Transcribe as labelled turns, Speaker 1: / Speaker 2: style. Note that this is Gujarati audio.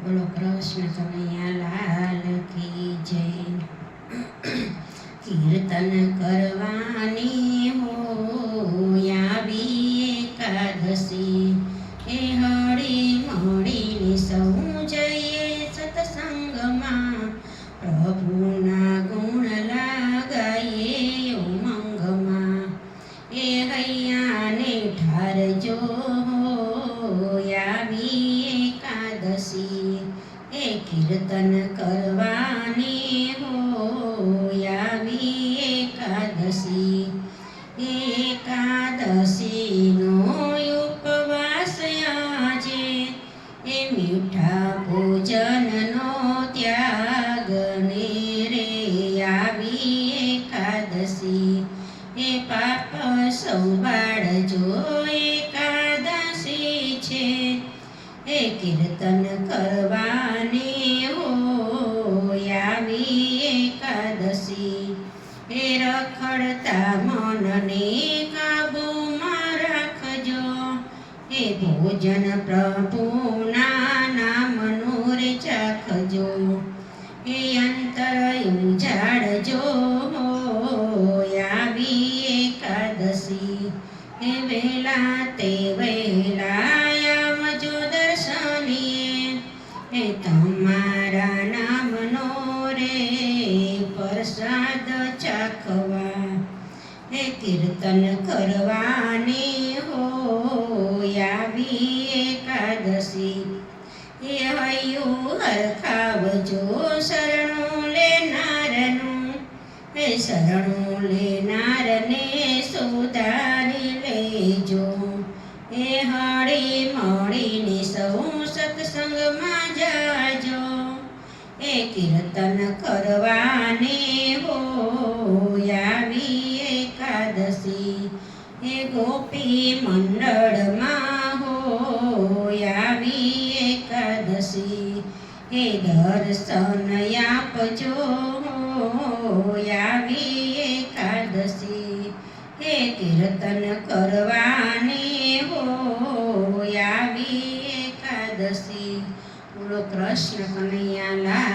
Speaker 1: બોલો કૃષ્ણ કનૈયા લાલ કી જય। કીર્તન કરવાની હોય આવી એકાદશી, એ હળી મળીને સૌ જઈએ સત્સંગમાં, પ્રભુના ગુણ લાગાઈએ ઉમંગમાં, એ હૈયાને ઠારજો આવી એકાદશી, એ કીર્તન કરવાની હોય આવી એકાદશી। એકાદશીનો ઉપવાસ આજે, એ મીઠા ભોજનનો ત્યાગ ને રે આવી એકાદશી, એ પાપ સૌ બાળજો એકાદશી છે, એ કીર્તન કરવાની હોય આવી એકાદશી। એ રખડતા મનને કાબૂમાં રાખજો, એ ભોજન પ્રભુના નામનું રે ચાખજો, એ અંતર ઉજાડજો આવી એકાદશી, એ વહેલા તે વહેલા આવજો દર્શનીએ, એ તમારા નામનો રે પ્રસાદ ચાખવા, એ કીર્તન કરવાની હોય આવી એકાદશી, એ હૈયું હરખાવજો શરણું લેનારનું, એ શરણું લેનારને સુધારી લેજો, એ હળી મળીને સૌ સત્સંગમાં જાજો, એ કીર્તન કરવાની હોય આવી એકાદશી, એ ગોપી મંડળમાં હોય આવી એકાદશી, એ દર્શન આપજો આવી એકાદશી, એ કીર્તન કરવાની હોય આવી એકાદશી। બોલો કૃષ્ણ કનૈયા લાલ